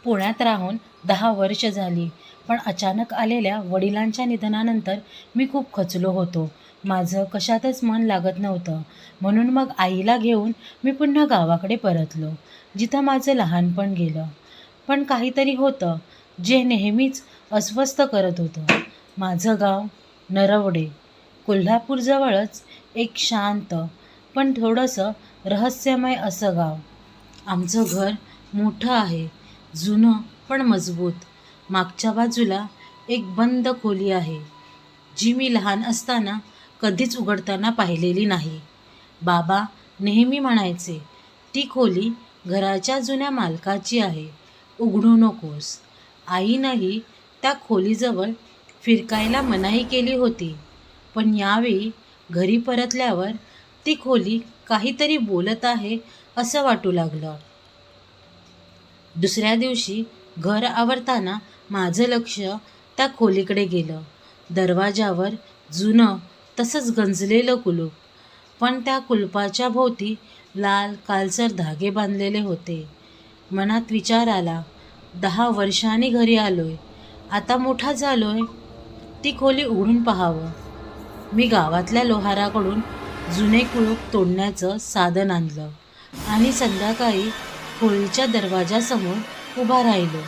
पुण्यात राहून 10 वर्ष झाली, पण अचानक आलेल्या वडिलांच्या निधनानंतर मी खूप खचलो होतो. माझं कशातच मन लागत नव्हतं. म्हणून मग आईला घेऊन मी पुन्हा गावाकडे परतलो, जिथं माझं लहानपण गेलं. पण काहीतरी होतं, जे नेहमीच अस्वस्थ करत होतं. माझं गाव नरवडे, कोल्हापूरजवळच एक शांत, पण थोडंसं रहस्यमय असं गाव. आमचं घर मोठं आहे, जुनं पण मजबूत. मागच्या बाजूला एक बंद खोली आहे, जी मी लहान असताना कधीच उघडताना पाहिलेली नाही. बाबा नेहमी म्हणायचे, ती खोली घराच्या जुन्या मालकाची आहे, उघडू नकोस. आईनंही त्या खोलीजवळ फिरकायला मनाई केली होती. पण यावेळी घरी परतल्यावर ती खोली काहीतरी बोलत आहे असं वाटू लागलं. दुसऱ्या दिवशी घर आवरताना माझं लक्ष त्या खोलीकडे गेलं. दरवाजावर जुनं तसंच गंजलेलं कुलूप, पण त्या कुलपाच्या भोवती लाल कालसर धागे बांधलेले होते. मनात विचार आला, 10 वर्षांनी घरी आलोय, आता मोठा झालोय, ती खोली उघडून पाहावं. मी गावातल्या लोहाराकडून जुने कुलूप तोडण्याचं साधन आणलं आणि संध्याकाळी खोलीच्या दरवाजासमोर उभा राहिलो.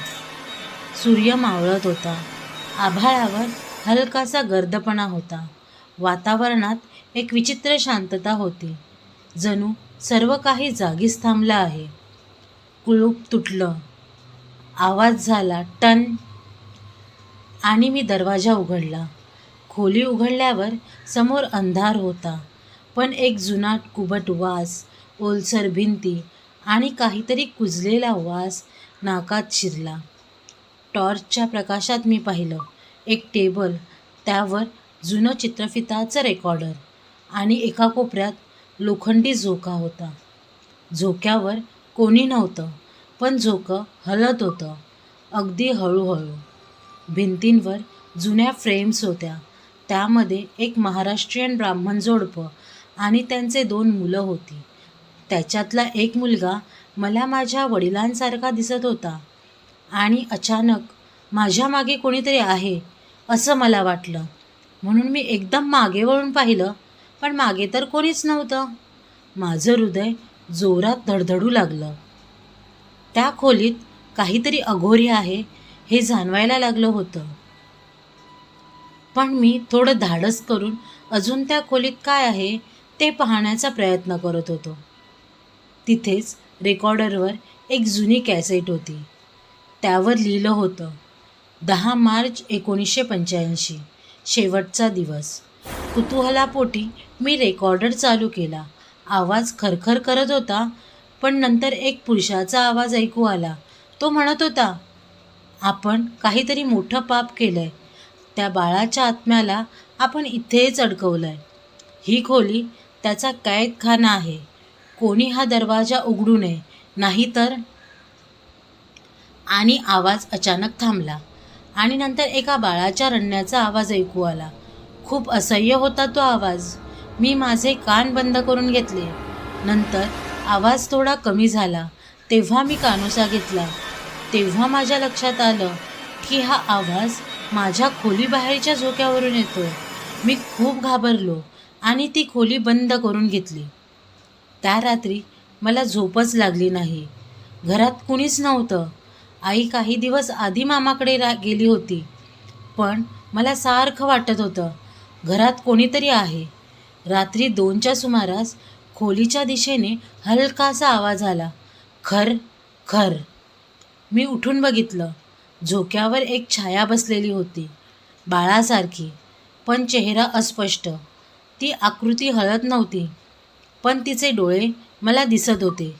सूर्य मावळत होता, आभाळावर हलकासा गर्दपणा होता. वातावरणात एक विचित्र शांतता होती, जणू सर्व काही जागीच थांबलं आहे. कुलूप तुटलं, आवाज झाला टन, आणि मी दरवाजा उघडला. खोली उघडल्यावर समोर अंधार होता, पण एक जुना कुबट वास, ओलसर भिंती आणि काहीतरी कुजलेला वास नाकात शिरला. टॉर्चच्या प्रकाशात मी पाहिलं, एक टेबल, त्यावर जुनं चित्रफिताचं रेकॉर्डर आणि एका कोपऱ्यात लोखंडी झोका होता. झोक्यावर कोणी नव्हतं, पण झोकं हलत होतं, अगदी हळूहळू. भिंतींवर जुन्या फ्रेम्स होत्या, त्यामध्ये एक महाराष्ट्रीयन ब्राह्मण जोडपं आणि त्यांचे 2 मुलं होती. त्याच्यातला एक मुलगा मला माझ्या वडिलांसारखा दिसत होता. आणि अचानक माझ्या मागे कोणीतरी आहे असं मला वाटलं. म्हणून मी एकदम मागे वळून पाहिलं, पण मागे तर कोणीच नव्हतं. माझं हृदय जोरात धडधडू लागलं. त्या खोलीत काहीतरी अघोरी आहे हे जाणवायला लागलं होतं. पण मी थोडं धाडस करून अजून त्या खोलीत काय आहे ते पाहण्याचा प्रयत्न करत होतो. तिथेच रेकॉर्डरवर एक जुनी कॅसेट होती. त्यावर लिहिलं होतं, 10 मार्च 1985, शेवटचा दिवस. कुतूहलापोटी मी रेकॉर्डर चालू केला. आवाज खरखर करत होता, पण नंतर एक पुरुषाचा आवाज ऐकू आला. तो म्हणत होता, आपण काहीतरी मोठं पाप केलंय. त्या बाळाच्या आत्म्याला आपण इथेच अडकवलंय. ही खोली त्याचा कैदखाना आहे. कोणी हा दरवाजा उघडू नये, नाहीतर. आणि आवाज अचानक थांबला आणि नंतर एका बाळाच्या रडण्याचा आवाज ऐकू आला. खूप असह्य होता तो आवाज. मी माझे कान बंद करून घेतले. नंतर आवाज थोडा कमी झाला. तेव्हा मी कानोसा घेतला. तेव्हा माझ्या लक्षात आलं की हा आवाज माझ्या खोलीबाहेरच्या झोक्यावरून येतोय. मी खूप घाबरलो आणि ती खोली बंद करून घेतली. त्या रात्री मला झोपच लागली नाही. घरात कुणीच नव्हतं. आई काही दिवस आधी मामाकडे गेली होती, पण मला सारखं वाटत होतं, घरात कोणीतरी आहे. रात्री 2च्या सुमारास खोलीच्या दिशेने हलकासा आवाज आला, खर खर. मी उठून बघितलं. झोक्यावर एक छाया बसलेली होती, बाळासारखी, पण चेहरा अस्पष्ट. ती आकृती हलत नव्हती, पण तिचे डोळे मला दिसत होते,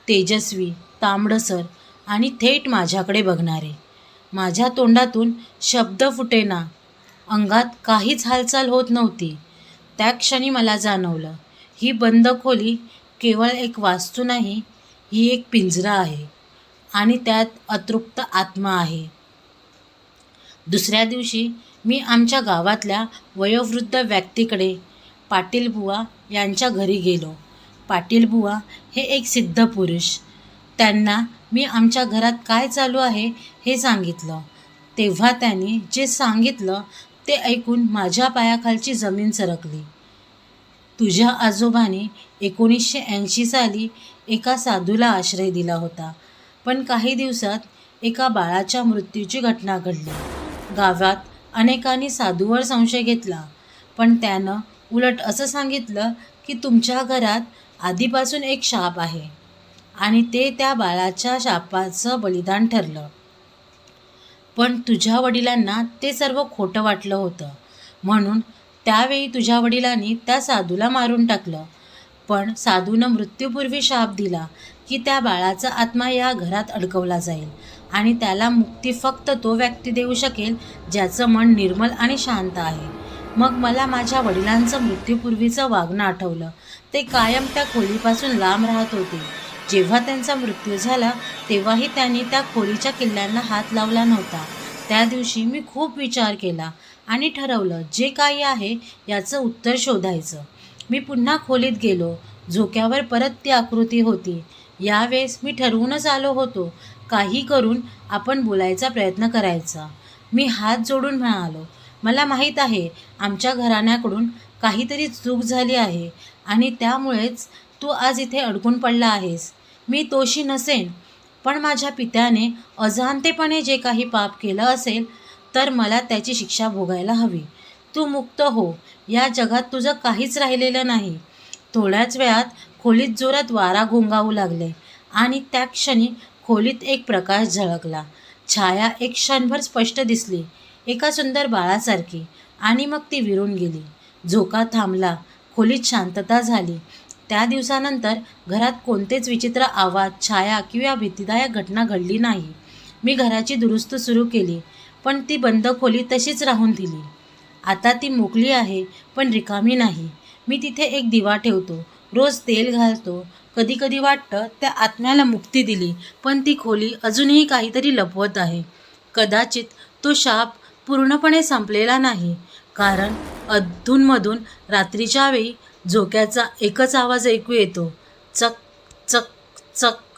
तेजस्वी, तांबडसर आणि थेट माझ्याकडे बघणारे. माझ्या तोंडातून शब्द फुटेना, अंगात काहीच हालचाल होत नव्हती. त्या क्षणी मला जाणवलं, ही बंद खोली केवळ एक वास्तू नाही, ही एक पिंजरा आहे आणि त्यात अतृप्त आत्मा आहे. दुसऱ्या दिवशी मी आमच्या गावातल्या वयोवृद्ध व्यक्तीकडे, पाटीलबुवा यांच्या घरी गेलो. पाटीलबुवा हे एक सिद्ध पुरुष. त्यांना मी आमच्या घरात काय चालू आहे हे सांगितलं. तेव्हा त्याने जे सांगितलं ते ऐकून माझ्या पायाखालची जमीन सरकली. तुझ्या आजोबाने 1980 साली एका साधूला आश्रय दिला होता, पण काही दिवसात एका बाळाच्या मृत्यूची घटना घडली. गावात अनेकांनी साधूवर संशय घेतला, पण त्यानं उलट असं सांगितलं की तुमच्या घरात आधीपासून एक शाप आहे आणि ते त्या बाळाच्या शापाचं बलिदान ठरलं. पण तुझ्या वडिलांना ते सर्व खोटं वाटलं होतं, म्हणून त्यावेळी तुझ्या वडिलांनी त्या साधूला मारून टाकलं. पण साधूनं मृत्यूपूर्वी शाप दिला की त्या बाळाचा आत्मा या घरात अडकवला जाईल आणि त्याला मुक्ती फक्त तो व्यक्ती देऊ शकेल ज्याचं मन निर्मल आणि शांत आहे. मग मला माझ्या वडिलांचं मृत्यूपूर्वीचं वागणं आठवलं. ते कायम त्या खोलीपासून लांब राहत होते. जेव्हा त्यांचा मृत्यू झाला तेव्हाही त्यांनी त्या खोलीच्या किल्ल्यांना हात लावला नव्हता. त्या दिवशी मी खूप विचार केला आणि ठरवलं जे काही आहे याचं उत्तर शोधायचं. मी पुन्हा खोलीत गेलो. झोक्यावर परत ती आकृती होती. यावेळेस मी ठरवूनच आलो होतो, काही करून आपण बोलायचा प्रयत्न करायचा. मी हात जोडून म्हणालो, मला माहीत आहे आमच्या घराण्याकडून काहीतरी चूक झाली आहे आणि त्यामुळेच तू आज इथे अडकून पडला आहेस. मी दोषी नसेन, पण माझ्या पित्याने अजाणतेपणे जे काही पाप केलं असेल तर मला त्याची शिक्षा भोगायला हवी. तू मुक्त हो. या जगात तुझं काहीच राहिलेलं नाही. थोड्याच वेळात खोलीत जोरात वारा घोंगावू लागले आणि त्या क्षणी खोलीत एक प्रकाश झळकला. छाया एक क्षणभर स्पष्ट दिसली, एका सुंदर बाळासारखी, आणि मग ती विरून गेली. झोका थांबला. खोलीत शांतता झाली. त्या दिवसानंतर घरात कोणतेच विचित्र आवाज, छाया किंवा भीतीदायक घटना घडली नाही. मी घराची दुरुस्त सुरू केली, पण ती बंद खोली तशीच राहून दिली. आता ती मोकळी आहे, पण रिकामी नाही. मी तिथे एक दिवा ठेवतो, रोज तेल घालतो. कधी कधी वाटतं त्या आत्म्याला मुक्ती दिली, पण ती खोली अजूनही काहीतरी लपवत आहे. कदाचित तो शाप पूर्णपणे संपलेला नाही, कारण अधूनमधून रात्रीच्या वेळी झोक्याचा एकच आवाज ऐकू येतो, चक चक चक.